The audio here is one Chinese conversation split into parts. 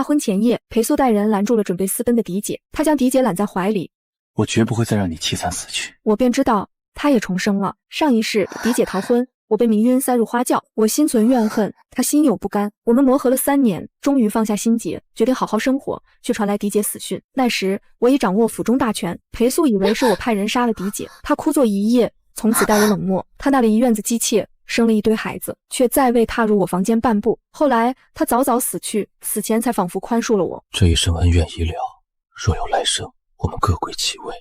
大婚前夜，裴素带人拦住了准备私奔的狄姐，他将狄姐揽在怀里。我绝不会再让你凄惨死去。我便知道他也重生了。上一世狄姐逃婚，我被明晕塞入花轿，我心存怨恨，他心有不甘。我们磨合了3年，终于放下心结，决定好好生活，却传来狄姐死讯。那时我已掌握府中大权，裴素以为是我派人杀了狄姐，他哭作一夜，从此待我冷漠。他那里一院子姬妾，生了一堆孩子，却再未踏入我房间半步。后来他早早死去，死前才仿佛宽恕了我。这一生恩怨已了，若有来生，我们各归其位，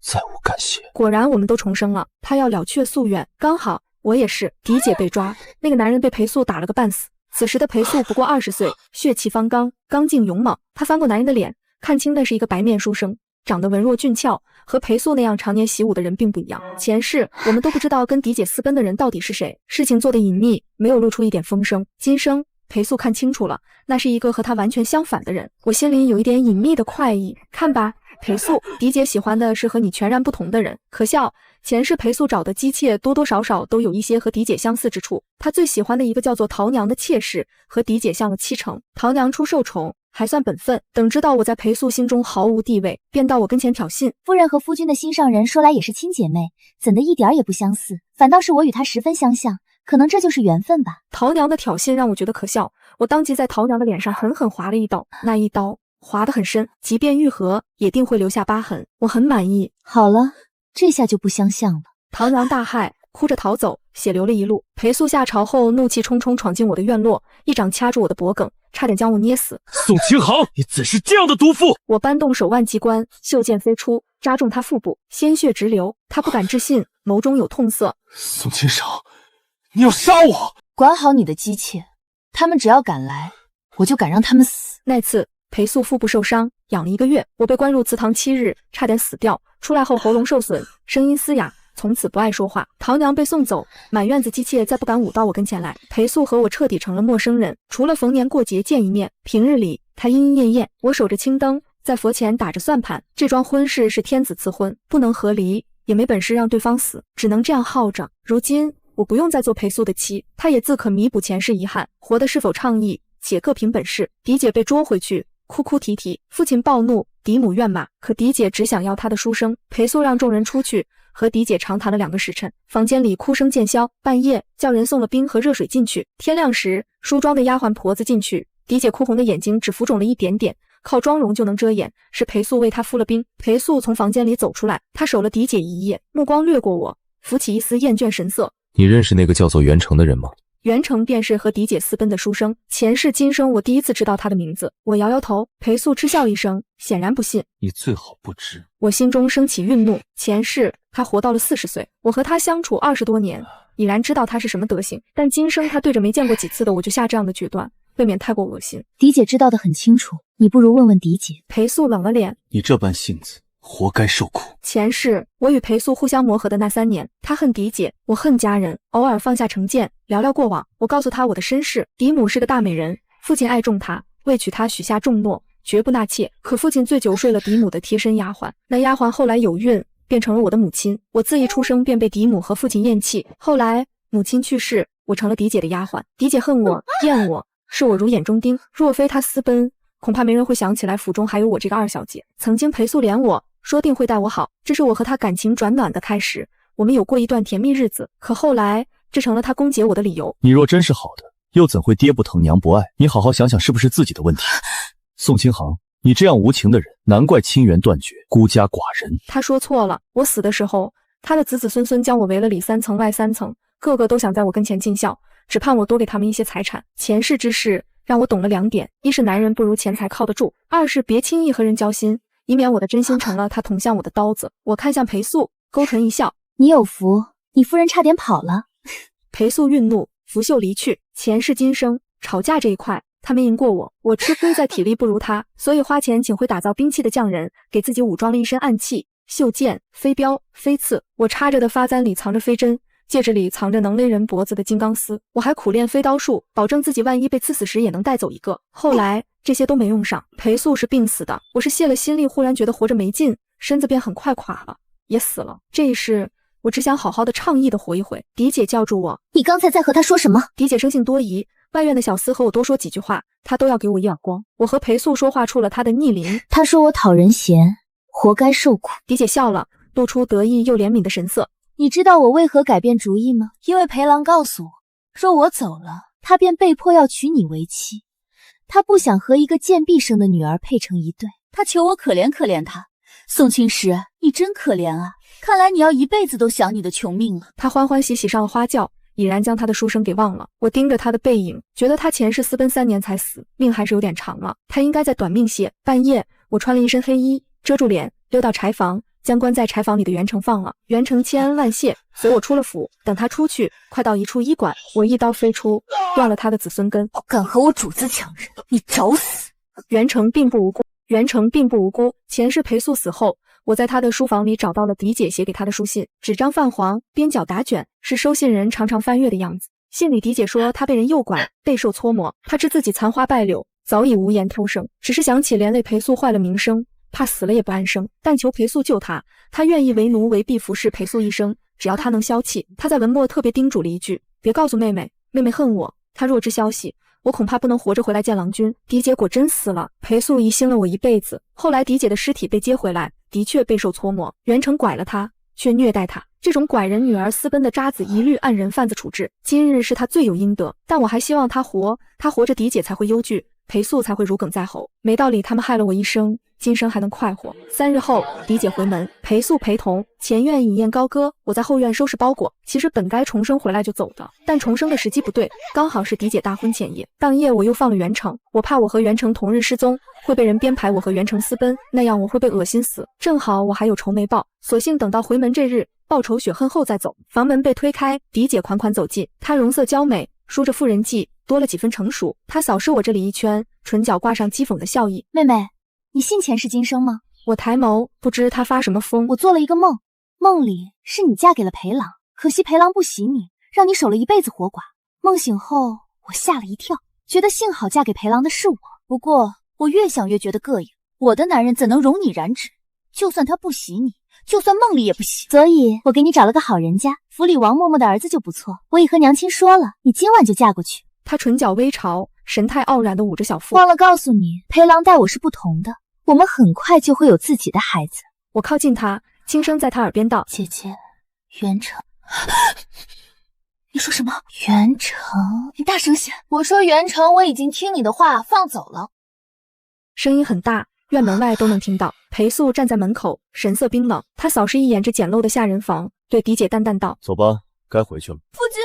再无感谢。果然我们都重生了，他要了却夙愿，刚好我也是。狄姐被抓，那个男人被裴素打了个半死。此时的裴素不过20岁，血气方刚，刚劲勇猛。他翻过男人的脸，看清那是一个白面书生，长得文弱俊俏，和裴素那样常年习武的人并不一样。前世我们都不知道跟狄姐私奔的人到底是谁，事情做得隐秘，没有露出一点风声。今生裴素看清楚了，那是一个和他完全相反的人。我心里有一点隐秘的快意。看吧，裴素，狄姐喜欢的是和你全然不同的人。可笑，前世裴素找的姬妾多多少少都有一些和狄姐相似之处。她最喜欢的一个叫做陶娘的妾室，和狄姐像了7成。陶娘出受宠，还算本分，等知道我在裴素心中毫无地位，便到我跟前挑衅。夫人和夫君的心上人说来也是亲姐妹，怎的一点也不相似，反倒是我与她十分相像，可能这就是缘分吧。陶娘的挑衅让我觉得可笑，我当即在陶娘的脸上狠狠划了一刀，那一刀划得很深，即便愈合也定会留下疤痕。我很满意。好了，这下就不相像了。陶娘大骇，哭着逃走，血流了一路。裴素下朝后怒气冲冲闯进我的院落，一掌掐住我的脖颈，差点将我捏死。宋清航，你怎是这样的毒妇！我搬动手腕机关，袖剑飞出，扎中他腹部，鲜血直流。他不敢置信，眸中有痛色。宋清赏，你要杀我！管好你的姬妾，他们只要敢来，我就敢让他们死。那次裴素腹部受伤，养了1个月，我被关入祠堂7日，差点死掉。出来后喉咙受损，声音嘶哑，从此不爱说话。陶娘被送走，满院子姬妾再不敢舞到我跟前来。裴素和我彻底成了陌生人，除了逢年过节见一面，平日里他莺莺燕燕，我守着青灯，在佛前打着算盘。这桩婚事是天子赐婚，不能和离，也没本事让对方死，只能这样耗着。如今我不用再做裴素的妻，他也自可弥补前世遗憾，活得是否畅意，且各凭本事。狄姐被捉回去，哭哭啼啼，父亲暴怒，嫡母怨骂，可狄姐只想要她的书生。裴素让众人出去，和狄姐长谈了2个时辰，房间里哭声渐消。半夜叫人送了冰和热水进去，天亮时梳妆的丫鬟婆子进去，狄姐哭红的眼睛只浮肿了一点点，靠妆容就能遮掩，是裴素为她敷了冰。裴素从房间里走出来，她守了狄姐一夜，目光掠过我，浮起一丝厌倦神色。你认识那个叫做袁成的人吗？袁成便是和狄姐私奔的书生，前世今生我第一次知道他的名字。我摇摇头，裴素嗤笑一声，显然不信。你最好不知。我心中升起愠怒，前世他活到了40岁，我和他相处20多年，已然知道他是什么德行，但今生他对着没见过几次的我就下这样的决断，未免太过恶心。狄姐知道得很清楚，你不如问问狄姐。裴素冷了脸，你这般性子，活该受苦。前世我与裴素互相磨合的那3年，他恨狄姐，我恨家人，偶尔放下成见，聊聊过往。我告诉他我的身世，嫡母是个大美人，父亲爱重她，为娶她许下重诺，绝不纳妾。可父亲醉酒睡了嫡母的贴身丫鬟，那丫鬟后来有孕，变成了我的母亲。我自一出生便被嫡母和父亲厌弃，后来母亲去世，我成了狄姐的丫鬟。狄姐恨我，厌我，视我如眼中钉。若非她私奔，恐怕没人会想起来府中还有我这个2小姐。曾经裴素怜我，说定会待我好，这是我和他感情转暖的开始。我们有过一段甜蜜日子，可后来这成了他攻讦我的理由。你若真是好的，又怎会爹不疼娘不爱？你好好想想，是不是自己的问题？宋清航，你这样无情的人，难怪亲缘断绝，孤家寡人。他说错了，我死的时候，他的子子孙孙将我围了里3层外3层，个个都想在我跟前尽孝，只盼我多给他们一些财产。前世之事让我懂了2点，一是男人不如钱财靠得住，二是别轻易和人交心，以免我的真心成了他捅向我的刀子。我看向裴素，勾唇一笑，你有福，你夫人差点跑了。裴素愠怒，拂袖离去。前世今生吵架这一块，他没赢过我，我吃亏在体力不如他，所以花钱请会打造兵器的匠人，给自己武装了一身暗器，袖剑、飞镖、飞刺。我插着的发簪里藏着飞针，戒指里藏着能勒人脖子的金刚丝。我还苦练飞刀术，保证自己万一被刺死时也能带走一个。后来这些都没用上，裴素是病死的，我是泄了心力，忽然觉得活着没劲，身子便很快垮了，也死了。这一世我只想好好的畅意的活一回。狄姐叫住我，你刚才在和他说什么？狄姐生性多疑，外院的小厮和我多说几句话，他都要给我一耳光。我和裴素说话出了他的逆鳞，他说我讨人嫌，活该受苦。狄姐笑了，露出得意又怜悯的神色。你知道我为何改变主意吗？因为裴郎告诉我，说我走了，他便被迫要娶你为妻。他不想和一个贱婢生的女儿配成一对，他求我可怜可怜他。宋青石，你真可怜啊！看来你要一辈子都想你的穷命了。他欢欢喜喜上了花轿，已然将他的书生给忘了。我盯着他的背影，觉得他前世私奔3年才死，命还是有点长了。他应该再短命些。半夜，我穿了一身黑衣，遮住脸，溜到柴房，将关在柴房里的袁成放了。袁成千恩万谢，随我出了府。等他出去，快到一处医馆，我一刀飞出，断了他的子孙根。敢和我主子抢人，你找死！袁成并不无辜。前世裴素死后，我在他的书房里找到了狄姐写给他的书信，纸张泛黄，边角打卷，是收信人常常翻阅的样子。信里狄姐说她被人诱拐，备受搓磨，她知自己残花败柳，早已无颜挑生，只是想起连累裴素坏了名声，怕死了也不安生，但求裴素救她，她愿意为奴为婢服侍裴素一生，只要她能消气。她在文末特别叮嘱了一句，别告诉妹妹，妹妹恨我，她若知消息，我恐怕不能活着回来见郎君。狄姐果真死了，裴素疑心了我一辈子。后来狄姐的尸体被接回来，的确备受搓磨，袁成拐了她，却虐待她。这种拐人女儿私奔的渣子，一律按人贩子处置。今日是她罪有应得，但我还希望她活，她活着狄姐才会忧惧，裴素才会如鲠在喉。没道理他们害了我一生，今生还能快活。3日后，狄姐回门，裴素陪同，前院饮宴高歌，我在后院收拾包裹。其实本该重生回来就走的，但重生的时机不对，刚好是狄姐大婚前夜。当夜我又放了袁成，我怕我和袁成同日失踪，会被人编排我和袁成私奔，那样我会被恶心死。正好我还有仇没报，索性等到回门这日，报仇雪恨后再走。房门被推开，狄姐款款走进，她容色娇美，梳着妇人髻，多了几分成熟。她扫视我这里一圈，唇角挂上讥讽的笑意。妹妹，你信前世今生吗？我抬眸，不知她发什么疯。我做了一个梦，梦里是你嫁给了裴郎，可惜裴郎不喜你，让你守了一辈子活寡。梦醒后，我吓了一跳，觉得幸好嫁给裴郎的是我。不过我越想越觉得膈应，我的男人怎能容你染指？就算他不喜你，就算梦里也不喜。所以我给你找了个好人家，府里王嬷嬷的儿子就不错，我已和娘亲说了，你今晚就嫁过去。她唇角微潮，神态傲然地捂着小腹。忘了告诉你，裴郎待我是不同的，我们很快就会有自己的孩子。我靠近他，轻声在他耳边道：姐姐，袁成。你说什么？袁成？你大声些！我说袁成，我已经听你的话放走了。声音很大，院门外都能听到。裴素站在门口，神色冰冷。他扫视一眼这简陋的下人房，对狄姐淡淡道：走吧，该回去了。夫君，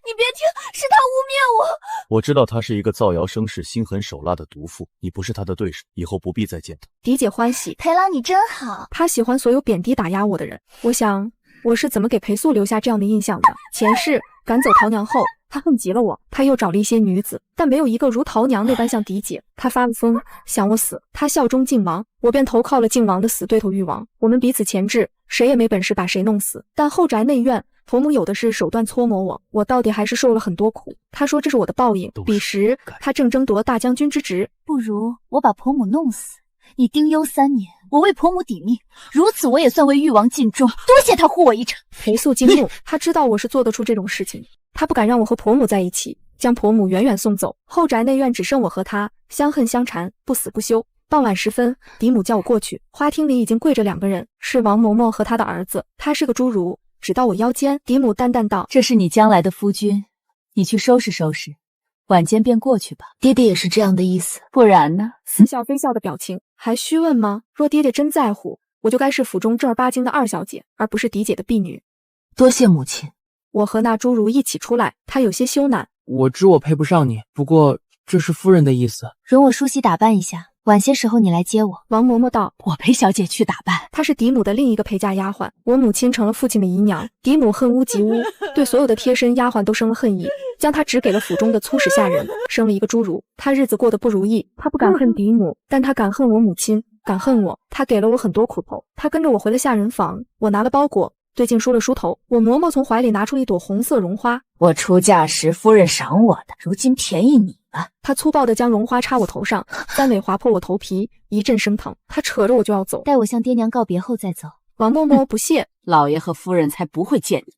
你别听，是他污蔑我。我知道她是一个造谣生事、心狠手辣的毒妇，你不是她的对手，以后不必再见她。狄姐欢喜，裴郎你真好。她喜欢所有贬低打压我的人。我想，我是怎么给裴素留下这样的印象的？前世赶走陶娘后，他恨极了我，他又找了一些女子，但没有一个如陶娘那般像狄姐。他发了疯，想我死。他效忠靖王，我便投靠了靖王的死对头誉王。我们彼此钳制，谁也没本事把谁弄死。但后宅内院，婆母有的是手段搓磨我，我到底还是受了很多苦。他说这是我的报应。彼时他正争夺大将军之职，不如我把婆母弄死，你丁忧3年，我为婆母抵命，如此我也算为誉王尽忠，多谢他护我一程。裴素惊怒，他知道我是做得出这种事情，他不敢让我和婆母在一起，将婆母远远送走。后宅内院只剩我和他，相恨相缠，不死不休。傍晚时分，嫡母叫我过去，花厅里已经跪着2个人，是王嬷嬷和她的儿子。他是个侏儒，只到我腰间。嫡母淡淡道：这是你将来的夫君，你去收拾收拾，晚间便过去吧。爹爹也是这样的意思，不然呢？似笑非笑的表情，还需问吗？若爹爹真在乎，我就该是府中正儿八经的2小姐，而不是嫡姐的婢女。多谢母亲。我和那侏儒一起出来，他有些羞赧。我知我配不上你，不过这是夫人的意思。容我梳洗打扮一下，晚些时候你来接我。王嬷嬷道：我陪小姐去打扮。她是嫡母的另一个陪嫁丫鬟，我母亲成了父亲的姨娘。嫡母恨屋及乌，对所有的贴身丫鬟都生了恨意，将她指给了府中的粗使下人，生了一个侏儒。她日子过得不如意，她不敢恨嫡母，但她敢恨我母亲，敢恨我。她给了我很多苦头。她跟着我回了下人房，我拿了包裹，对镜梳了梳头。我嬷嬷从怀里拿出一朵红色绒花，我出嫁时夫人赏我的，如今便宜你了。她粗暴地将绒花插我头上，3尾划破我头皮，一阵生疼。她扯着我就要走，待我向爹娘告别后再走。王嬷嬷不屑，老爷和夫人才不会见你。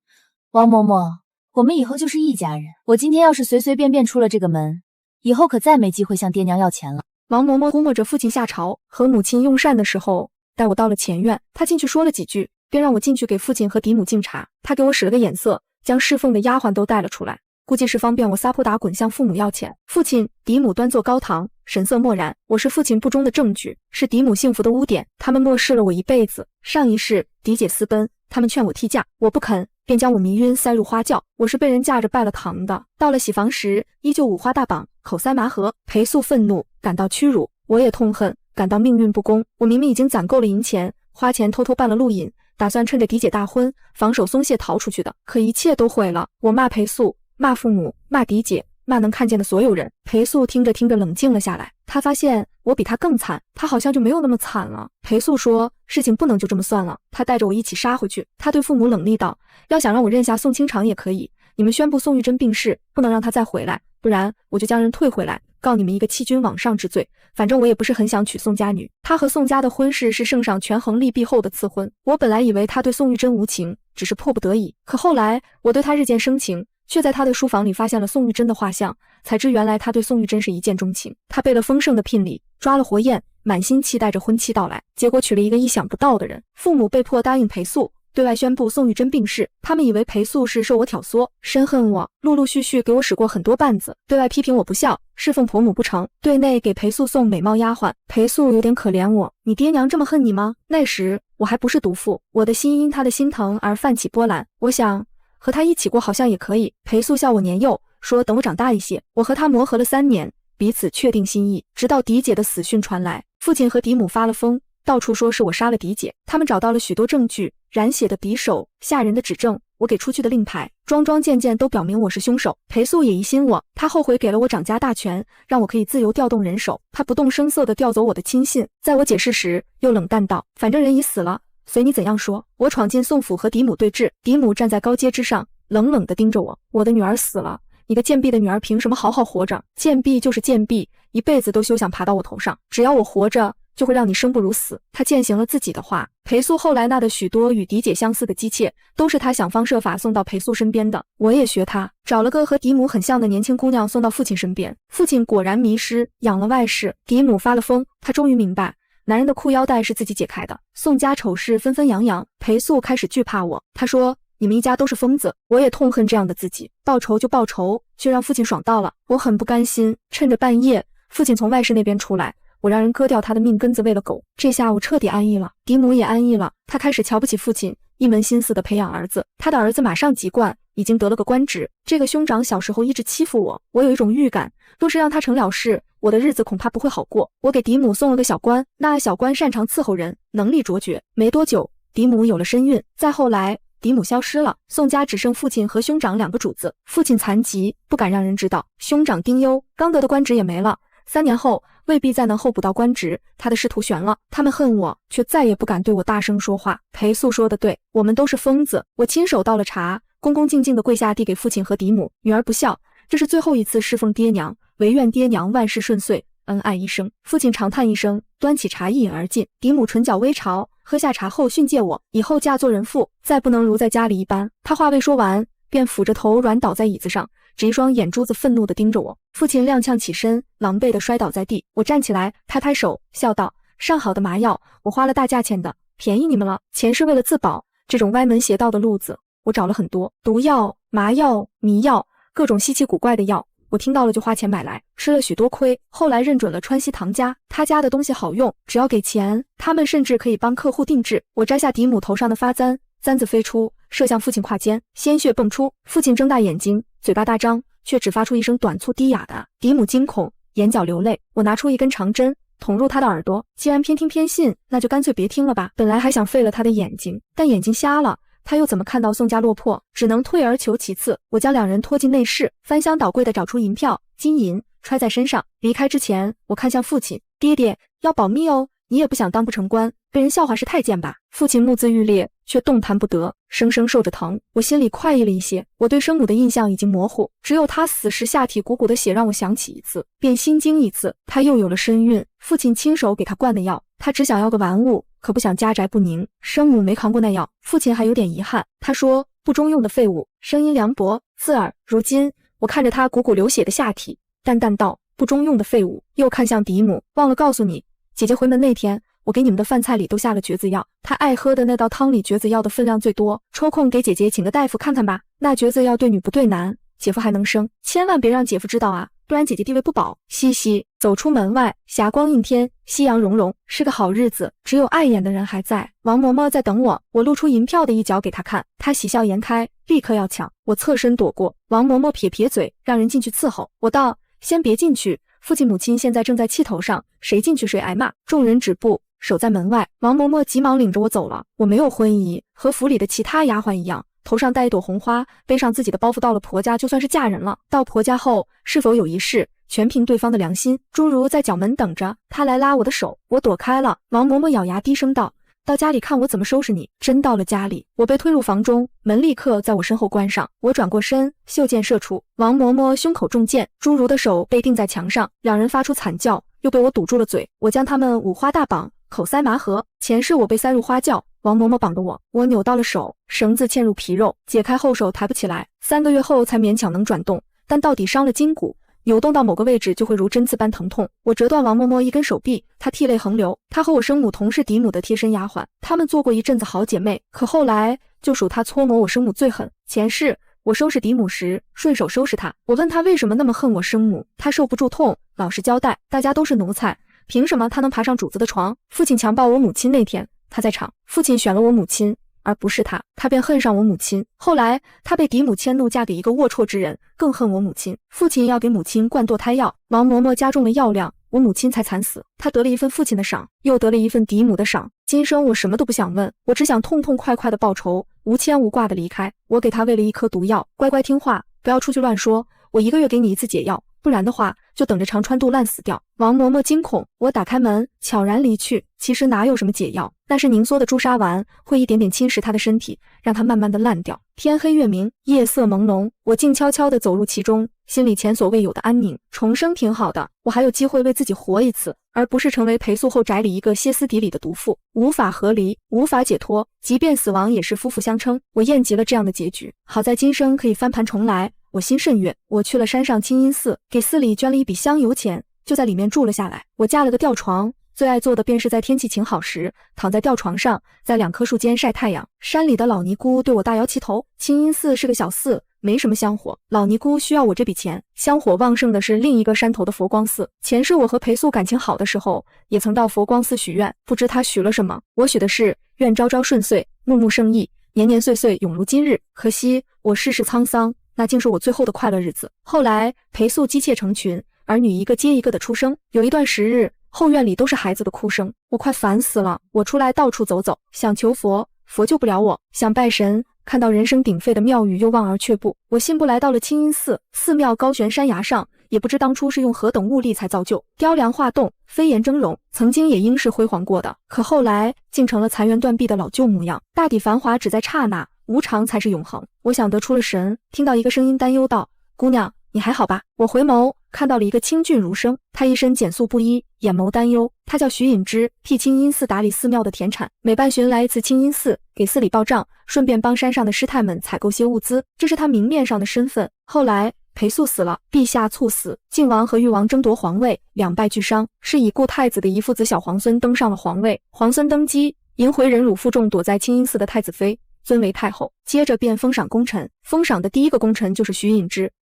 王嬷嬷，我们以后就是一家人。我今天要是随随便便出了这个门，以后可再没机会向爹娘要钱了。王嬷嬷估摸着父亲下朝和母亲用膳的时候，带我到了前院。他进去说了几句，便让我进去给父亲和嫡母敬茶。他给我使了个眼色，将侍奉的丫鬟都带了出来，估计是方便我撒泼打滚向父母要钱。父亲、嫡母端坐高堂，神色漠然。我是父亲不忠的证据，是嫡母幸福的污点。他们漠视了我一辈子。上一世嫡姐私奔，他们劝我替嫁，我不肯，便将我迷晕塞入花轿。我是被人架着拜了堂的。到了喜房时，依旧五花大绑，口塞麻盒。裴素愤怒，感到屈辱，我也痛恨，感到命运不公。我明明已经攒够了银钱，花钱偷偷办了路引，打算趁着嫡姐大婚，防守松懈逃出去的，可一切都毁了。我骂裴素，骂父母，骂嫡姐，骂能看见的所有人。裴素听着听着冷静了下来，他发现我比他更惨，他好像就没有那么惨了。裴素说，事情不能就这么算了，他带着我一起杀回去。他对父母冷厉道，要想让我认下宋清长也可以，你们宣布宋玉珍病逝，不能让他再回来，不然我就将人退回来，告你们一个欺君罔上之罪。反正我也不是很想娶宋家女，他和宋家的婚事是圣上权衡利弊后的赐婚。我本来以为他对宋玉珍无情，只是迫不得已，可后来我对他日渐生情，却在他的书房里发现了宋玉珍的画像，才知原来他对宋玉珍是一见钟情。他背了丰盛的聘礼，抓了活雁，满心期待着婚期到来，结果娶了一个意想不到的人。父母被迫答应裴素，对外宣布宋玉珍病逝，他们以为裴素是受我挑唆，深恨我，陆陆续续给我使过很多绊子，对外批评我不孝，侍奉婆母不成，对内给裴素送美貌丫鬟。裴素有点可怜我，你爹娘这么恨你吗？那时我还不是毒妇，我的心因他的心疼而泛起波澜，我想和他一起过好像也可以。裴素笑我年幼，说等我长大一些。我和他磨合了3年，彼此确定心意，直到嫡姐的死讯传来，父亲和嫡母发了疯，到处说是我杀了嫡姐。他们找到了许多证据，染血的匕首，吓人的指证，我给出去的令牌，桩桩件件都表明我是凶手。裴素也疑心我，他后悔给了我掌家大权，让我可以自由调动人手。他不动声色地调走我的亲信，在我解释时又冷淡道，反正人已死了，随你怎样说。我闯进宋府和嫡母对峙，嫡母站在高阶之上，冷冷地盯着我，我的女儿死了，你个贱婢的女儿凭什么好好活着？贱婢就是贱婢，一辈子都休想爬到我头上，只要我活着，就会让你生不如死。他践行了自己的话。裴素后来纳的许多与嫡姐相似的姬妾，都是他想方设法送到裴素身边的。我也学他，找了个和嫡母很像的年轻姑娘送到父亲身边。父亲果然迷失，养了外室。嫡母发了疯，他终于明白，男人的裤腰带是自己解开的。宋家丑事纷纷扬扬，裴素开始惧怕我。他说，你们一家都是疯子。我也痛恨这样的自己，报仇就报仇，却让父亲爽到了。我很不甘心，趁着半夜，父亲从外室那边出来，我让人割掉他的命根子喂了狗。这下我彻底安逸了，嫡母也安逸了。他开始瞧不起父亲，一门心思地培养儿子。他的儿子马上籍贯，已经得了个官职。这个兄长小时候一直欺负我，我有一种预感，若是让他成了事，我的日子恐怕不会好过。我给嫡母送了个小官，那小官擅长伺候人，能力卓绝。没多久，嫡母有了身孕。再后来，嫡母消失了，宋家只剩父亲和兄长2个主子。父亲残疾，不敢让人知道。兄长丁忧刚得的官职也没了，3年后未必再能候补到官职，他的仕途悬了。他们恨我，却再也不敢对我大声说话。裴素说的对，我们都是疯子。我亲手倒了茶，恭恭敬敬地跪下递给父亲和嫡母。女儿不孝，这是最后一次侍奉爹娘，唯愿爹娘万事顺遂，恩爱一生。父亲长叹一声，端起茶一饮而尽。嫡母唇角微潮，喝下茶后训诫我，以后嫁做人妇，再不能如在家里一般。他话未说完，便俯着头软倒在椅子上，只一双眼珠子愤怒地盯着我。父亲踉跄起身，狼狈地摔倒在地。我站起来，拍拍手，笑道，上好的麻药，我花了大价钱的，便宜你们了。钱是为了自保，这种歪门邪道的路子我找了很多，毒药、麻药、迷药，各种稀奇古怪的药，我听到了就花钱买来，吃了许多亏。后来认准了川西唐家，他家的东西好用，只要给钱，他们甚至可以帮客户定制。我摘下嫡母头上的发簪，簪子飞出，射向父亲胯间，鲜血迸出。父亲睁大眼睛，嘴巴大张，却只发出一声短促低哑的。嫡母惊恐，眼角流泪。我拿出一根长针，捅入他的耳朵。既然偏听偏信，那就干脆别听了吧。本来还想废了他的眼睛，但眼睛瞎了，他又怎么看到宋家落魄，只能退而求其次。我将2人拖进内室，翻箱倒柜地找出银票、金银，揣在身上。离开之前，我看向父亲，爹爹，要保密哦，你也不想当不成官，被人笑话是太监吧？父亲目眦欲裂，却动弹不得，生生受着疼。我心里快意了一些，我对生母的印象已经模糊，只有她死时下体鼓鼓的血让我想起一次，便心惊一次。她又有了身孕，父亲亲手给她灌的药，她只想要个玩物，可不想家宅不宁。生母没扛过那药，父亲还有点遗憾。他说，不中用的废物。声音凉薄刺耳。如今我看着他汩汩流血的下体，淡淡道：不中用的废物。又看向嫡母，忘了告诉你，姐姐回门那天，我给你们的饭菜里都下了蕨子药，她爱喝的那道汤里蕨子药的分量最多，抽空给姐姐请个大夫看看吧。那蕨子药对女不对男，姐夫还能生，千万别让姐夫知道啊，不然姐姐地位不保。嘻嘻。走出门外，霞光映天，夕阳融融，是个好日子。只有碍眼的人还在。王嬷嬷在等我，我露出银票的一角给她看，她喜笑颜开，立刻要抢，我侧身躲过。王嬷嬷撇撇嘴，让人进去伺候。我道：先别进去，父亲母亲现在正在气头上，谁进去谁挨骂。众人止步，守在门外。王嬷嬷急忙领着我走了。我没有婚仪，和府里的其他丫鬟一样，头上戴一朵红花，背上自己的包袱，到了婆家就算是嫁人了。到婆家后是否有仪式，全凭对方的良心。诸如在角门等着，他来拉我的手，我躲开了。王嬷嬷咬牙低声道：到家里看我怎么收拾你。真到了家里，我被推入房中，门立刻在我身后关上。我转过身，袖箭射出，王嬷嬷胸口中箭，诸如的手被钉在墙上，两人发出惨叫，又被我堵住了嘴。我将他们五花大绑，口塞麻盒。前世我被塞入花轿，王嬷嬷绑的我扭到了手，绳子嵌入皮肉，解开后手抬不起来，3个月后才勉强能转动，但到底伤了筋骨，扭动到某个位置就会如针刺般疼痛。我折断王嬷嬷一根手臂，她涕泪横流。她和我生母同是嫡母的贴身丫鬟，她们做过一阵子好姐妹，可后来就属她搓磨我生母最狠。前世我收拾嫡母时，顺手收拾她。我问她为什么那么恨我生母，她受不住痛，老实交代，大家都是奴才，凭什么她能爬上主子的床？父亲强暴我母亲那天，她在场，父亲选了我母亲，而不是他，他便恨上我母亲。后来他被嫡母迁怒，嫁给一个龌龊之人，更恨我母亲。父亲要给母亲灌堕胎药，王嬷嬷加重了药量，我母亲才惨死。她得了一份父亲的赏，又得了一份嫡母的赏。今生我什么都不想问，我只想痛痛快快的报仇，无牵无挂的离开。我给他喂了一颗毒药，乖乖听话，不要出去乱说。我1个月给你一次解药，不然的话就等着肠穿肚烂死掉。王嬷嬷惊恐，我打开门，悄然离去。其实哪有什么解药，那是凝缩的朱砂丸，会一点点侵蚀他的身体，让他慢慢的烂掉。天黑月明，夜色朦胧，我静悄悄地走入其中，心里前所未有的安宁。重生挺好的，我还有机会为自己活一次，而不是成为裴素后宅里一个歇斯底里的毒妇，无法和离，无法解脱，即便死亡也是夫妇相称。我厌极了这样的结局，好在今生可以翻盘重来。我心甚悦，我去了山上清音寺，给寺里捐了一笔香油钱，就在里面住了下来。我架了个吊床，最爱做的便是在天气晴好时，躺在吊床上，在2棵树间晒太阳。山里的老尼姑对我大摇其头，清音寺是个小寺，没什么香火，老尼姑需要我这笔钱。香火旺盛的是另一个山头的佛光寺。前世我和裴素感情好的时候，也曾到佛光寺许愿，不知他许了什么。我许的是愿朝朝顺遂，暮暮胜意，年年岁岁永如今日。可惜我世事沧桑，那竟是我最后的快乐日子。后来裴素姬妾成群，儿女一个接一个的出生，有一段时日，后院里都是孩子的哭声，我快烦死了。我出来到处走走，想求佛，佛救不了我；想拜神，看到人声鼎沸的庙宇又望而却步。我信步来到了清音寺，寺庙高悬山崖上，也不知当初是用何等物力才造就，雕梁画栋，飞檐峥嵘，曾经也应是辉煌过的，可后来竟成了残垣断壁的老旧模样。大抵繁华只在刹那，无常才是永恒。我想得出了神，听到一个声音担忧道：姑娘，你还好吧？我回眸看到了一个清俊儒生，他一身简素不一，眼眸担忧。他叫徐隐之，替清音寺打理寺庙的田产，每半旬来一次清音寺，给寺里报账，顺便帮山上的师太们采购些物资，这是他明面上的身份。后来裴素死了，陛下猝死，靖王和誉王争夺皇位，两败俱伤，是以故太子的遗父子小皇孙登上了皇位。皇孙登基，迎回忍辱负重躲在清音寺的太子妃，尊为太后，接着便封赏功臣。封赏的第一个功臣就是徐隐之。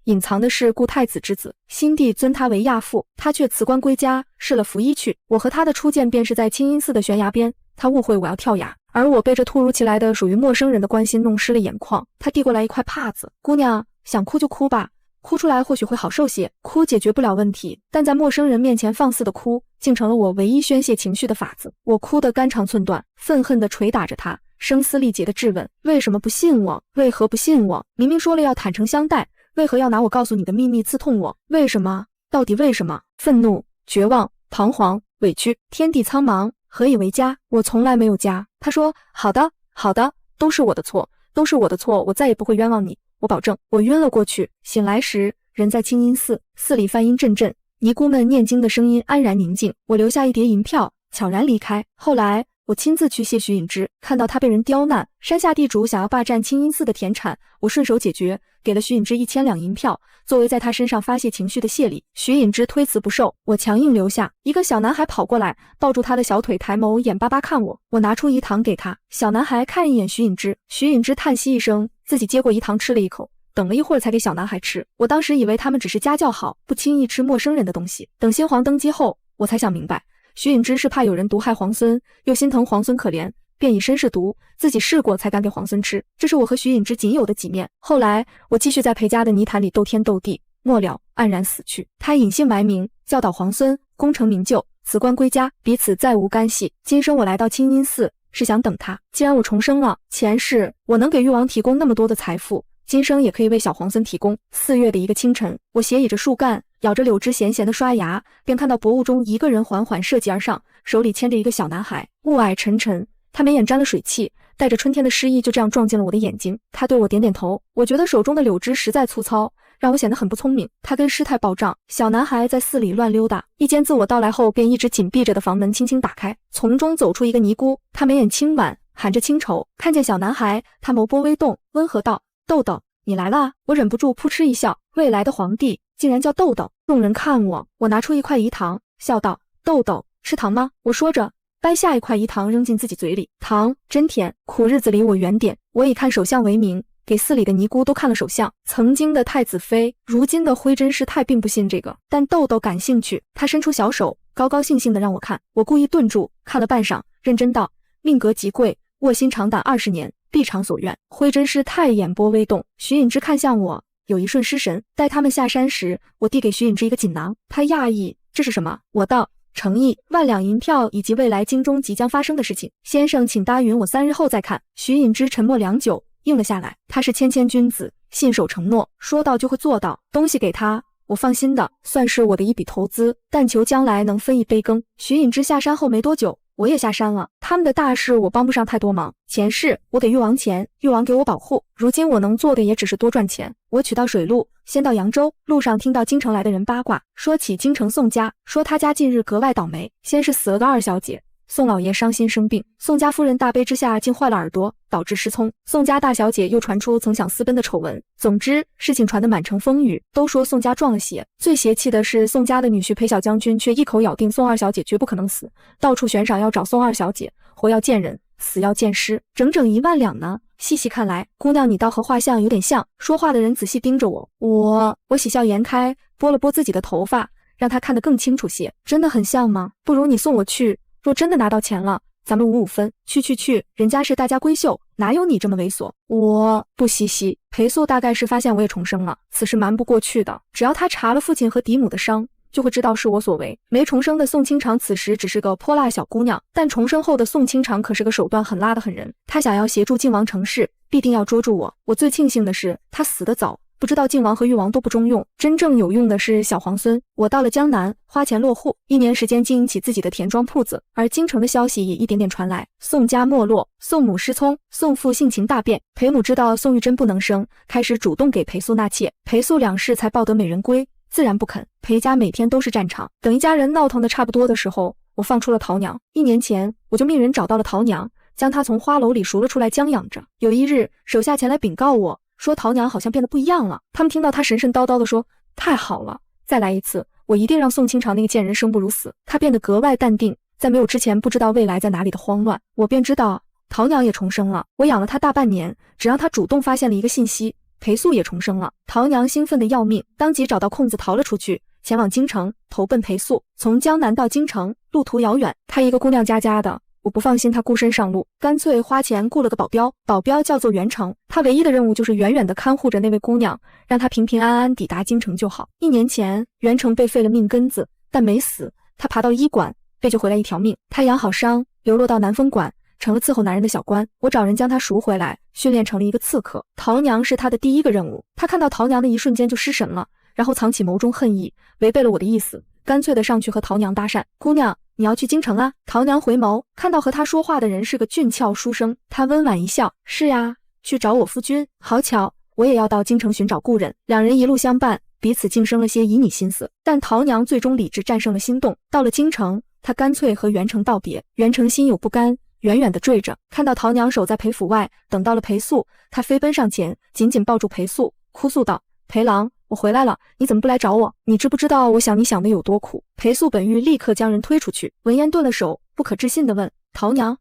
隐藏的是故太子之子，新帝尊他为亚父，他却辞官归家，试了服役去。我和他的初见便是在清音寺的悬崖边，他误会我要跳崖，而我被这突如其来的属于陌生人的关心弄湿了眼眶。他递过来一块帕子，姑娘想哭就哭吧，哭出来或许会好受些。哭解决不了问题，但在陌生人面前放肆的哭，竟成了我唯一宣泄情绪的法子。我哭得肝肠寸断，愤恨地捶打着他，声嘶力竭地质问：为什么不信我？为何不信我？明明说了要坦诚相待，为何要拿我告诉你的秘密刺痛我？为什么？到底为什么？愤怒、绝望、彷徨、委屈，天地苍茫，何以为家？我从来没有家。他说：好的，好的，都是我的错，都是我的错，我再也不会冤枉你，我保证。我晕了过去，醒来时人在清音寺，寺里梵音阵阵，尼姑们念经的声音安然宁静。我留下一叠银票，悄然离开。后来我亲自去谢徐允之，看到他被人刁难，山下地主想要霸占清音寺的田产，我顺手解决，给了徐允之1000两银票，作为在他身上发泄情绪的谢礼。徐允之推辞不受，我强硬留下。一个小男孩跑过来，抱住他的小腿，抬眸眼巴巴看我，我拿出饴糖给他。小男孩看一眼徐允之，徐允之叹息一声，自己接过饴糖吃了一口。等了一会儿才给小男孩吃，我当时以为他们只是家教好，不轻易吃陌生人的东西。等先皇登基后，我才想明白，徐允之是怕有人毒害皇孙，又心疼皇孙可怜，便以身试毒，自己试过才敢给皇孙吃。这是我和徐允之仅有的几面。后来我继续在裴家的泥潭里斗天斗地，末了黯然死去。他隐姓埋名，教导皇孙，功成名就，辞官归家，彼此再无干系。今生我来到清音寺，是想等他。既然我重生了，前世我能给誉王提供那么多的财富，今生也可以为小皇孙提供。4月的一个清晨，我斜倚着树干，咬着柳枝闲闲的刷牙，便看到薄雾中一个人缓缓涉级而上，手里牵着一个小男孩。雾霭沉沉，他眉眼沾了水汽，带着春天的诗意就这样撞进了我的眼睛。他对我点点头，我觉得手中的柳枝实在粗糙，让我显得很不聪明。他跟师太报账，小男孩在寺里乱溜达。一间自我到来后便一直紧闭着的房门轻轻打开，从中走出一个尼姑，她眉眼轻挽，含着清愁。看见小男孩，她眸波微动，温和道：“豆豆，你来了。”我忍不住扑哧一笑，未来的皇帝竟然叫豆豆。众人看我，我拿出一块饴糖，笑道：“豆豆，吃糖吗？”我说着，掰下一块饴糖扔进自己嘴里，糖真甜。苦日子离我远点，我以看手相为名，给寺里的尼姑都看了手相。曾经的太子妃，如今的徽真师太并不信这个，但豆豆感兴趣，他伸出小手，高高兴兴地让我看。我故意顿住，看了半晌，认真道：“命格极贵，卧薪尝胆20年，必偿所愿。”徽真师太眼波微动，徐允之看向我，有一瞬失神。待他们下山时，我递给徐允之一个锦囊，他讶异：“这是什么？”我道：“诚意，1万两银票以及未来京中即将发生的事情，先生请答允我3日后再看。”徐允之沉默良久，应了下来。他是谦谦君子，信守承诺，说到就会做到。东西给他，我放心的，算是我的一笔投资，但求将来能分一杯羹。徐允之下山后没多久，我也下山了。他们的大事我帮不上太多忙，前世我给誉王钱，誉王给我保护，如今我能做的也只是多赚钱。我取到水路，先到扬州，路上听到京城来的人八卦，说起京城宋家，说他家近日格外倒霉，先是死了个2小姐，宋老爷伤心生病，宋家夫人大悲之下竟坏了耳朵，导致失聪。宋家大小姐又传出曾想私奔的丑闻。总之事情传得满城风雨，都说宋家撞了邪。最邪气的是宋家的女婿裴小将军却一口咬定宋2小姐绝不可能死，到处悬赏要找宋2小姐，活要见人，死要见尸，整整1万两呢。细细看来，姑娘你倒和画像有点像。说话的人仔细盯着我，我喜笑颜开，拨了拨自己的头发，让他看得更清楚些。真的很像吗？不如你送我去，若真的拿到钱了，咱们5-5分。去，人家是大家闺秀，哪有你这么猥琐？我不嘻嘻。裴素大概是发现我也重生了，此事瞒不过去的，只要他查了父亲和嫡母的伤，就会知道是我所为。没重生的宋清长此时只是个泼辣小姑娘，但重生后的宋清长可是个手段狠辣的狠人，他想要协助靖王成事，必定要捉住我。我最庆幸的是他死得早，不知道靖王和誉王都不中用，真正有用的是小皇孙。我到了江南，花钱落户，1年时间经营起自己的田庄铺子，而京城的消息也一点点传来。宋家没落，宋母失聪，宋父性情大变。裴母知道宋玉珍不能生，开始主动给裴素纳妾，裴素2世才抱得美人归，自然不肯。裴家每天都是战场。等一家人闹腾的差不多的时候，我放出了桃娘。1年前我就命人找到了桃娘，将她从花楼里赎了出来将养着。有一日，手下前来禀告我说桃娘好像变得不一样了。他们听到她神神叨叨地说：“太好了，再来一次，我一定让宋清长那个贱人生不如死。”她变得格外淡定，在没有之前不知道未来在哪里的慌乱。我便知道桃娘也重生了。我养了她大半年，只让她主动发现了一个信息，裴素也重生了。桃娘兴奋得要命，当即找到空子逃了出去，前往京城投奔裴素。从江南到京城，路途遥远，她一个姑娘家的，我不放心她孤身上路，干脆花钱雇了个保镖，保镖叫做袁成，他唯一的任务就是远远地看护着那位姑娘，让她平平安安抵达京城就好。1年前，袁成被废了命根子，但没死，他爬到医馆，被救回来一条命。他养好伤，流落到南风馆，成了伺候男人的小官。我找人将他赎回来，训练成了一个刺客。桃娘是他的第一个任务，他看到桃娘的一瞬间就失神了，然后藏起眸中恨意，违背了我的意思，干脆的上去和桃娘搭讪：“姑娘，你要去京城啊？”桃娘回眸，看到和她说话的人是个俊俏书生，她温婉一笑：“是呀，去找我夫君。好巧，我也要到京城寻找故人。”2人一路相伴，彼此竟生了些旖旎心思。但桃娘最终理智战胜了心动，到了京城，她干脆和袁成道别。袁成心有不甘，远远地坠着。看到陶娘守在裴府外，等到了裴素，她飞奔上前，紧紧抱住裴素，哭诉道：“裴郎，我回来了，你怎么不来找我？你知不知道我想你想的有多苦？”裴素本欲立刻将人推出去，闻言顿了手，不可置信地问：“陶娘，